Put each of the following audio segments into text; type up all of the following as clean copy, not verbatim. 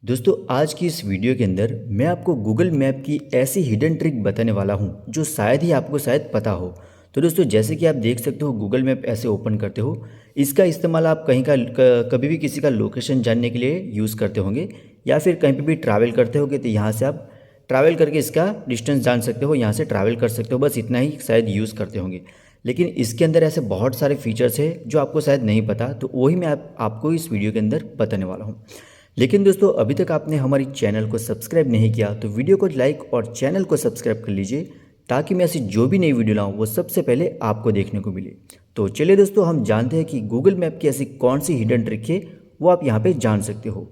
दोस्तों आज की इस वीडियो के अंदर मैं आपको गूगल मैप की ऐसी हिडन ट्रिक बताने वाला हूं जो शायद ही आपको शायद पता हो। तो दोस्तों जैसे कि आप देख सकते हो गूगल मैप ऐसे ओपन करते हो। इसका इस्तेमाल आप कहीं का कभी भी किसी का लोकेशन जानने के लिए यूज़ करते होंगे या फिर कहीं पे भी ट्रैवल करते होगे तो यहाँ से आप ट्रैवल करके इसका डिस्टेंस जान सकते हो, यहाँ से ट्रैवल कर सकते हो, बस इतना ही शायद यूज़ करते होंगे। लेकिन इसके अंदर ऐसे बहुत सारे फीचर्स है जो आपको शायद नहीं पता, तो वही मैं आपको इस वीडियो के अंदर बताने वाला हूँ। लेकिन दोस्तों अभी तक आपने हमारी चैनल को सब्सक्राइब नहीं किया तो वीडियो को लाइक और चैनल को सब्सक्राइब कर लीजिए ताकि मैं ऐसी जो भी नई वीडियो लाऊं वो सबसे पहले आपको देखने को मिले। तो चलिए दोस्तों हम जानते हैं कि गूगल मैप की ऐसी कौन सी हिडन ट्रिक है वो आप यहाँ पे जान सकते हो।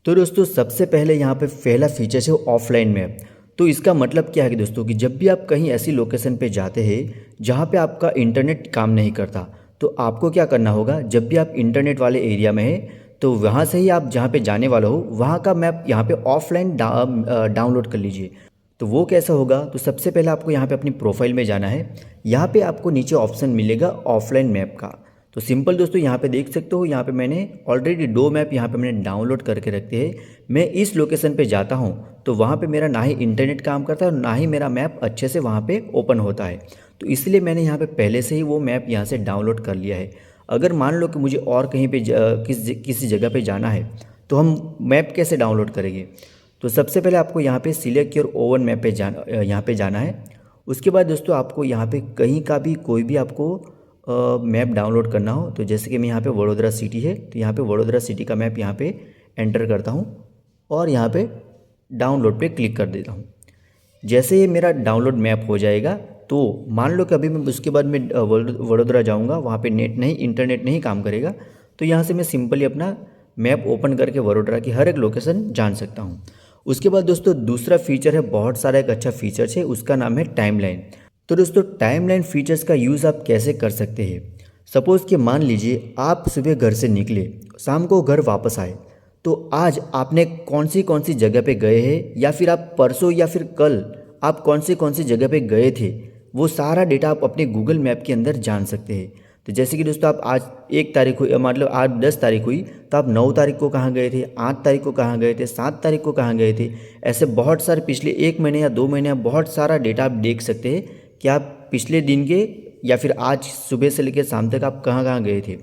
तो दोस्तों सबसे पहले यहाँ पे पहला फीचर है ऑफलाइन मैप। तो इसका मतलब क्या है कि दोस्तों कि जब भी आप कहीं ऐसी लोकेशन पे जाते हैं जहाँ पे आपका इंटरनेट काम नहीं करता, तो आपको क्या करना होगा, जब भी आप इंटरनेट वाले एरिया में हैं तो वहाँ से ही आप जहाँ पे जाने वाले हो वहाँ का मैप यहाँ पे ऑफलाइन डाउनलोड कर लीजिए। तो वो कैसा होगा, तो सबसे पहले आपको यहाँ पे अपनी प्रोफाइल में जाना है। यहाँ पे आपको नीचे ऑप्शन मिलेगा ऑफलाइन मैप का। तो सिंपल दोस्तों यहाँ पे देख सकते हो, यहाँ पे मैंने ऑलरेडी 2 मैप यहाँ पे मैंने डाउनलोड करके रखते हैं। मैं इस लोकेशन पे जाता हूँ तो वहाँ पे मेरा ना ही इंटरनेट काम करता है और ना ही मेरा मैप अच्छे से वहाँ पे ओपन होता है। तो इसलिए मैंने यहाँ पे पहले से ही वो मैप यहाँ से डाउनलोड कर लिया है। अगर मान लो कि मुझे और कहीं पे किसी जगह पे जाना है तो हम मैप कैसे डाउनलोड करेंगे। तो सबसे पहले आपको यहाँ पे सिलेक्ट योर ओवन मैप पे यहाँ पे जाना है। उसके बाद दोस्तों आपको यहाँ पे कहीं का भी कोई भी आपको मैप डाउनलोड करना हो, तो जैसे कि मैं यहाँ पे वडोदरा सिटी है तो यहाँ पे वडोदरा सिटी का मैप यहाँ पे एंटर करता हूँ और यहाँ पे डाउनलोड पे क्लिक कर देता हूँ। जैसे ये मेरा डाउनलोड मैप हो जाएगा तो मान लो कि अभी मैं उसके बाद में वडोदरा जाऊँगा, वहाँ पे इंटरनेट नहीं काम करेगा, तो यहाँ से मैं सिंपली अपना मैप ओपन करके वडोदरा की हर एक लोकेशन जान सकता हूँ। उसके बाद दोस्तों दूसरा फीचर है, बहुत सारा एक अच्छा फीचर है, उसका नाम है टाइमलाइन। तो दोस्तों टाइमलाइन फीचर्स का यूज़ आप कैसे कर सकते हैं। सपोज़ कि मान लीजिए आप सुबह घर से निकले, शाम को घर वापस आए, तो आज आपने कौन सी जगह पे गए हैं या फिर आप परसों या फिर कल आप कौन सी जगह पे गए थे, वो सारा डेटा आप अपने गूगल मैप के अंदर जान सकते हैं। तो जैसे कि दोस्तों आप आज 1 तारीख हुई, मतलब आज 10 तारीख हुई, तो आप 9 तारीख को कहाँ गए थे, 8 तारीख को कहाँ गए थे, 7 तारीख को कहाँ गए थे। ऐसे बहुत सारे पिछले 1 महीने या 2 महीने बहुत सारा डेटा आप देख सकते हैं कि आप पिछले दिन के या फिर आज सुबह से लेकर शाम तक आप कहाँ कहाँ गए थे।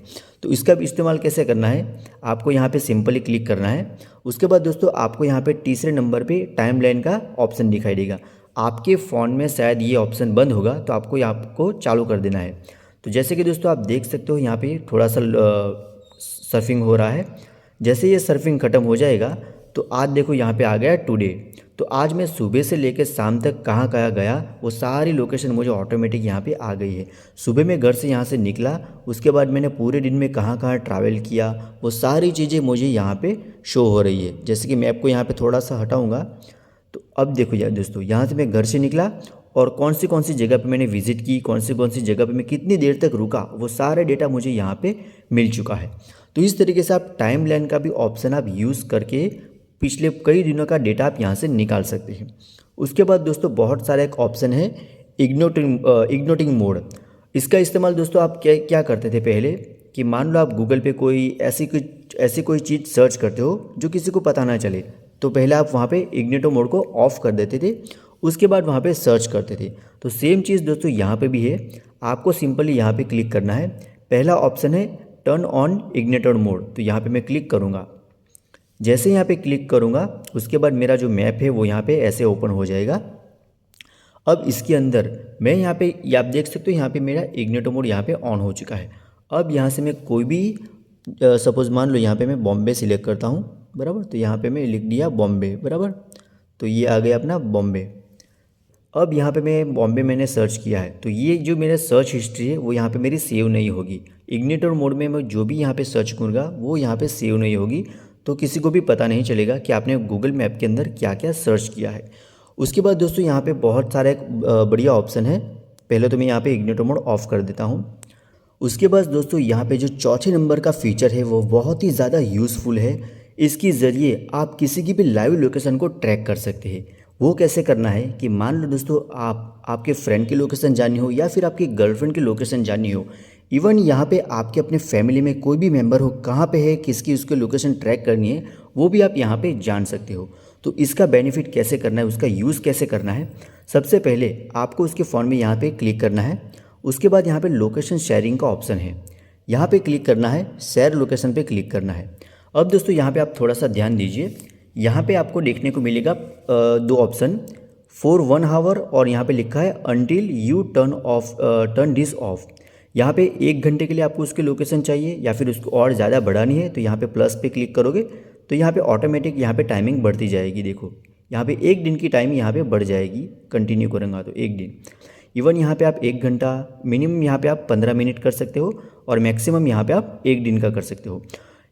तो इसका भी इस्तेमाल कैसे करना है, आपको यहाँ पे सिंपली क्लिक करना है। उसके बाद दोस्तों आपको यहाँ पे तीसरे नंबर पे टाइमलाइन का ऑप्शन दिखाई देगा। आपके फ़ोन में शायद ये ऑप्शन बंद होगा तो आपको यहाँ को चालू कर देना है। तो जैसे कि दोस्तों आप देख सकते हो यहाँ पे थोड़ा सा सर्फिंग हो रहा है। जैसे ये सर्फिंग ख़त्म हो जाएगा तो आज देखो यहाँ पे आ गया टुडे। तो आज मैं सुबह से लेकर शाम तक कहाँ कहाँ गया वो सारी लोकेशन मुझे ऑटोमेटिक यहाँ पे आ गई है। सुबह मैं घर से यहाँ से निकला, उसके बाद मैंने पूरे दिन में कहाँ कहाँ ट्रैवल किया वो सारी चीज़ें मुझे यहाँ पे शो हो रही है। जैसे कि मैं आपको यहाँ पे थोड़ा सा हटाऊँगा तो अब देखो यार दोस्तों, यहाँ से मैं घर से निकला और कौन सी जगह पे मैंने विजिट की, कौन सी जगह पे मैं कितनी देर तक रुका, वो सारे डेटा मुझे यहाँ पे मिल चुका है। तो इस तरीके से आप टाइमलाइन का भी ऑप्शन आप यूज़ करके पिछले कई दिनों का डेटा आप यहाँ से निकाल सकते हैं। उसके बाद दोस्तों बहुत सारा एक ऑप्शन है इग्नोटिंग मोड। इसका इस्तेमाल दोस्तों आप क्या क्या करते थे पहले, कि मान लो आप गूगल पे कोई ऐसी कोई चीज़ सर्च करते हो जो किसी को पता ना चले, तो पहले आप वहाँ पे इग्निटो मोड को ऑफ़ कर देते थे, उसके बाद वहाँ पे सर्च करते थे। तो सेम चीज़ दोस्तों यहाँ पे भी है। आपको सिंपली यहाँ पे क्लिक करना है। पहला ऑप्शन है टर्न ऑन इग्निटेड मोड, तो यहाँ पे मैं क्लिक करूँगा। जैसे यहाँ पे क्लिक करूँगा उसके बाद मेरा जो मैप है वो यहाँ पे ऐसे ओपन हो जाएगा। अब इसके अंदर मैं यहाँ पे आप देख सकते हो यहाँ पे मेरा इग्निटो मोड यहाँ पे ऑन हो चुका है। अब यहाँ से मैं कोई भी सपोज़ मान लो यहाँ पे मैं बॉम्बे सिलेक्ट करता हूँ, बराबर, तो यहाँ पे मैं लिख दिया बॉम्बे, बराबर, तो ये आ गया अपना बॉम्बे। अब यहाँ पे मैं बॉम्बे मैंने सर्च किया है तो ये जो मेरा सर्च हिस्ट्री है वो यहाँ पे मेरी सेव नहीं होगी। इग्निटो मोड में मैं जो भी यहाँ पे सर्च करूँगा वो यहाँ पे सेव नहीं होगी, तो किसी को भी पता नहीं चलेगा कि आपने गूगल मैप के अंदर क्या क्या सर्च किया है। उसके बाद दोस्तों यहाँ पे बहुत सारा एक बढ़िया ऑप्शन है। पहले तो मैं यहाँ पे इग्निटो मोड ऑफ़ कर देता हूँ। उसके बाद दोस्तों यहाँ पे जो चौथे नंबर का फीचर है वो बहुत ही ज़्यादा यूज़फुल है। इसके ज़रिए आप किसी की भी लाइव लोकेशन को ट्रैक कर सकते हैं। वो कैसे करना है कि मान लो दोस्तों आपके फ्रेंड की लोकेशन जाननी हो या फिर आपकी गर्लफ्रेंड की लोकेशन जाननी हो इवन यहाँ पे आपके अपने फैमिली में कोई भी मेंबर हो, कहाँ पे है, किसकी उसकी लोकेशन ट्रैक करनी है, वो भी आप यहाँ पे जान सकते हो। तो इसका बेनिफिट कैसे करना है, उसका यूज़ कैसे करना है, सबसे पहले आपको उसके फ़ोन में यहाँ पे क्लिक करना है। उसके बाद यहाँ पे लोकेशन शेयरिंग का ऑप्शन है, यहाँ पे क्लिक करना है, शेयर लोकेशन पे क्लिक करना है। अब दोस्तों यहाँ पे आप थोड़ा सा ध्यान दीजिए, यहाँ पे आपको देखने को मिलेगा दो ऑप्शन, फॉर 1 आवर और यहाँ पे लिखा है until U turn this of. यहाँ पे 1 घंटे के लिए आपको उसकी लोकेशन चाहिए या फिर उसको और ज़्यादा बढ़ानी है तो यहाँ पे प्लस पे क्लिक करोगे तो यहाँ पे ऑटोमेटिक यहाँ पे टाइमिंग बढ़ती जाएगी। देखो यहाँ पे 1 दिन की टाइम यहाँ पे बढ़ जाएगी, कंटिन्यू करूँगा तो 1 दिन। इवन यहाँ पे आप 1 घंटा, मिनिमम यहाँ पे आप 15 मिनट कर सकते हो और मैक्सिमम यहाँ पे आप 1 दिन का कर सकते हो,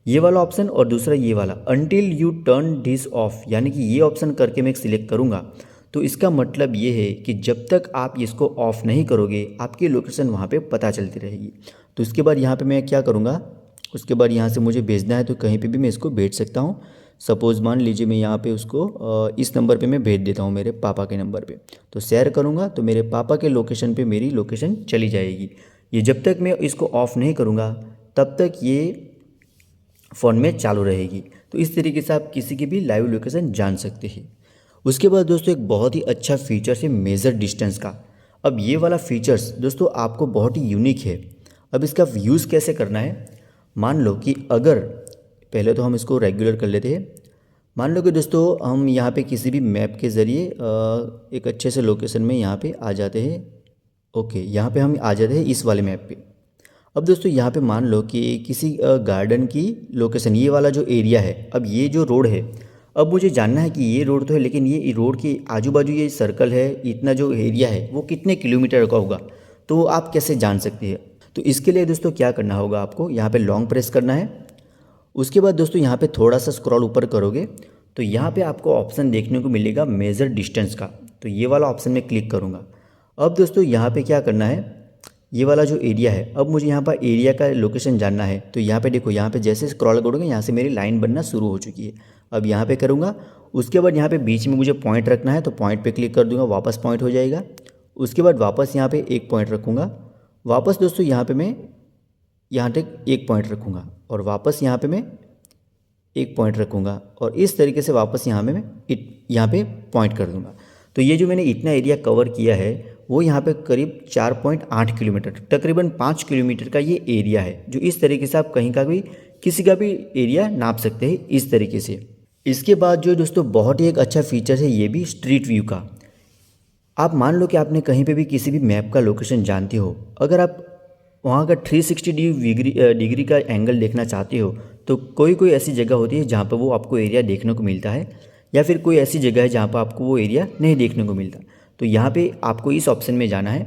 ये वाला ऑप्शन। और दूसरा ये वाला until U turn this of, यानी कि ये ऑप्शन करके मैं सिलेक्ट करूँगा तो इसका मतलब ये है कि जब तक आप इसको ऑफ़ नहीं करोगे आपकी लोकेशन वहाँ पे पता चलती रहेगी। तो उसके बाद यहाँ पे मैं क्या करूँगा, उसके बाद यहाँ से मुझे भेजना है तो कहीं पे भी मैं इसको भेज सकता हूँ। सपोज़ मान लीजिए मैं यहाँ पे उसको इस नंबर पे मैं भेज देता हूँ, मेरे पापा के नंबर पे। तो शेयर करूँगा तो मेरे पापा के लोकेशन पे मेरी लोकेशन चली जाएगी। ये जब तक मैं इसको ऑफ़ नहीं करूँगा तब तक ये फ़ोन में चालू रहेगी। तो इस तरीके से आप किसी की भी लाइव लोकेशन जान सकते हैं। उसके बाद दोस्तों एक बहुत ही अच्छा फीचर है मेजर डिस्टेंस का। अब ये वाला फीचर्स दोस्तों आपको बहुत ही यूनिक है। अब इसका यूज़ कैसे करना है, मान लो कि अगर पहले तो हम इसको रेगुलर कर लेते हैं। मान लो कि दोस्तों हम यहाँ पे किसी भी मैप के ज़रिए एक अच्छे से लोकेशन में यहाँ पे आ जाते हैं। ओके, यहाँ पे हम आ जाते हैं इस वाले मैप पे। अब दोस्तों यहाँ पे मान लो कि किसी गार्डन की लोकेशन, ये वाला जो एरिया है, अब ये जो रोड है, अब मुझे जानना है कि ये रोड तो है लेकिन ये रोड के आजू बाजू ये सर्कल है, इतना जो एरिया है वो कितने किलोमीटर का होगा, तो आप कैसे जान सकते हैं। तो इसके लिए दोस्तों क्या करना होगा, आपको यहाँ पे लॉन्ग प्रेस करना है। उसके बाद दोस्तों यहाँ पे थोड़ा सा स्क्रॉल ऊपर करोगे तो यहाँ पे आपको ऑप्शन देखने को मिलेगा मेजर डिस्टेंस का। तो ये वाला ऑप्शन में क्लिक करूँगा। अब दोस्तों यहाँ पे क्या करना है, ये वाला जो एरिया है, अब मुझे यहाँ पर एरिया का लोकेशन जानना है। तो यहाँ पे देखो, यहाँ पे जैसे स्क्रॉल करोगे यहाँ से मेरी लाइन बनना शुरू हो चुकी है। अब यहाँ पे करूँगा, उसके बाद यहाँ पे बीच में मुझे पॉइंट रखना है तो पॉइंट पे क्लिक कर दूँगा, वापस पॉइंट हो जाएगा। उसके बाद वापस यहाँ पे एक पॉइंट रखूँगा, वापस दोस्तों यहाँ पे मैं यहाँ तक एक पॉइंट रखूँगा और वापस यहाँ पे मैं एक पॉइंट रखूँगा और इस तरीके से वापस यहाँ पे मैं यहाँ पे पॉइंट कर दूँगा। तो ये जो मैंने इतना एरिया कवर किया है वो यहाँ पे करीब 4.8 किलोमीटर, तकरीबन 5 किलोमीटर का ये एरिया है, जो इस तरीके से आप कहीं का भी किसी का भी एरिया नाप सकते हैं इस तरीके से। इसके बाद जो दोस्तों बहुत ही एक अच्छा फीचर है ये भी स्ट्रीट व्यू का। आप मान लो कि आपने कहीं पे भी किसी भी मैप का लोकेशन जानते हो, अगर आप वहाँ का 360 डिग्री का एंगल देखना चाहते हो तो कोई कोई ऐसी जगह होती है जहाँ पर वो आपको एरिया देखने को मिलता है, या फिर कोई ऐसी जगह है जहाँ पर आपको वो एरिया नहीं देखने को मिलता। तो यहाँ पे आपको इस ऑप्शन में जाना है।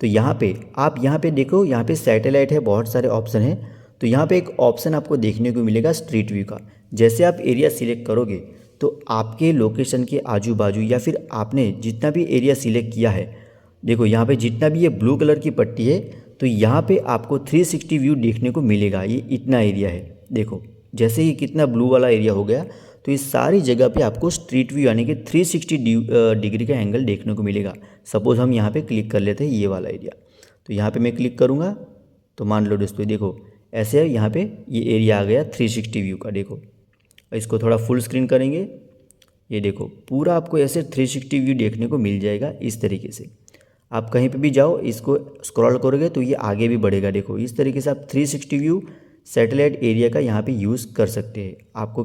तो यहाँ पे आप यहाँ पे देखो, यहाँ पे सैटेलाइट है, बहुत सारे ऑप्शन है। तो यहाँ पे एक ऑप्शन आपको देखने को मिलेगा स्ट्रीट व्यू का। जैसे आप एरिया सिलेक्ट करोगे तो आपके लोकेशन के आजू बाजू या फिर आपने जितना भी एरिया सिलेक्ट किया है, देखो यहाँ पे जितना भी ये ब्लू कलर की पट्टी है तो यहाँ पे आपको 360 व्यू देखने को मिलेगा। ये इतना एरिया है, देखो जैसे ही कितना ब्लू वाला एरिया हो गया तो इस सारी जगह पे आपको स्ट्रीट व्यू यानी कि 360 डिग्री का एंगल देखने को मिलेगा। सपोज़ हम यहाँ पे क्लिक कर लेते हैं ये वाला एरिया, तो यहाँ पे मैं क्लिक करूँगा तो मान लो दोस्तों देखो ऐसे है, यहाँ पे ये एरिया आ गया 360 व्यू का। देखो इसको थोड़ा फुल स्क्रीन करेंगे, ये देखो पूरा आपको ऐसे 360 व्यू देखने को मिल जाएगा। इस तरीके से आप कहीं पे भी जाओ, इसको स्क्रॉल करोगे तो ये आगे भी बढ़ेगा। देखो इस तरीके से आप 360 व्यू सैटेलाइट एरिया का यहाँ पे यूज़ कर सकते हैं। आपको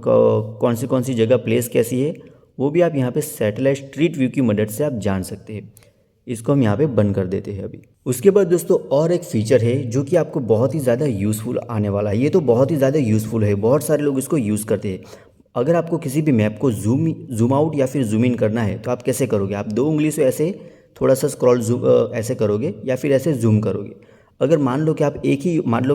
कौन सी जगह प्लेस कैसी है वो भी आप यहाँ पे सैटेलाइट स्ट्रीट व्यू की मदद से आप जान सकते हैं। इसको हम यहाँ पे बंद कर देते हैं अभी। उसके बाद दोस्तों और एक फ़ीचर है जो कि आपको बहुत ही ज़्यादा यूज़फुल आने वाला है। ये तो बहुत ही ज़्यादा यूज़फुल है, बहुत सारे लोग इसको यूज़ करते हैं। अगर आपको किसी भी मैप को जूम आउट या फिर जूम इन करना है तो आप कैसे करोगे, आप 2 उंगली से ऐसे थोड़ा सा स्क्रॉल ऐसे करोगे या फिर ऐसे जूम करोगे। अगर मान लो कि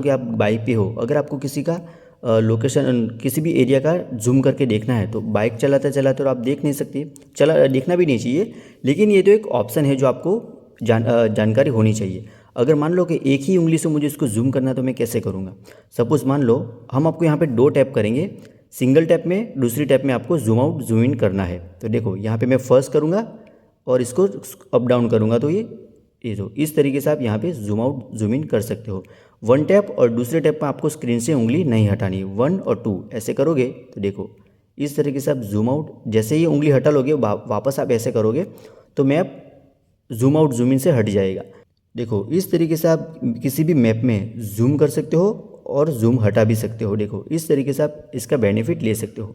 आप बाइक पे हो, अगर आपको किसी का लोकेशन किसी भी एरिया का जूम करके देखना है तो बाइक चलाते चलाते और आप देख नहीं सकते, देखना भी नहीं चाहिए, लेकिन ये तो एक ऑप्शन है जो आपको जानकारी होनी चाहिए। अगर मान लो कि एक ही उंगली से मुझे इसको जूम करना है तो मैं कैसे करूँगा। सपोज़ मान लो हम आपको यहाँ पे 2 टैप करेंगे, सिंगल टैप में, दूसरी टैप में आपको जूम आउट जूम इन करना है। तो देखो यहाँ पे मैं फर्स्ट करूँगा और इसको अप डाउन करूँगा तो ये ये तो इस तरीके से आप यहाँ पे जूम आउट जूम इन कर सकते हो। वन टैप और दूसरे टैप में आपको स्क्रीन से उंगली नहीं हटानी, 1 और 2 ऐसे करोगे तो देखो इस तरीके से आप जूम आउट, जैसे ही उंगली हटा लोगे वापस आप ऐसे करोगे तो map zoom out zoom in से हट जाएगा। देखो इस तरीके से आप किसी भी मैप में जूम कर सकते हो और जूम हटा भी सकते हो। देखो इस तरीके से आप इसका बेनिफिट ले सकते हो।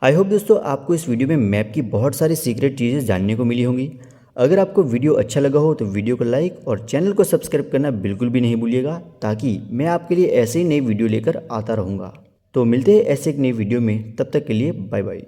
आई होप दोस्तों आपको इस वीडियो में मैप की बहुत सारी सीक्रेट चीज़ें जानने को मिली होंगी। अगर आपको वीडियो अच्छा लगा हो तो वीडियो को लाइक और चैनल को सब्सक्राइब करना बिल्कुल भी नहीं भूलिएगा, ताकि मैं आपके लिए ऐसे ही नई वीडियो लेकर आता रहूँगा। तो मिलते हैं ऐसे एक नई वीडियो में, तब तक के लिए बाय बाय।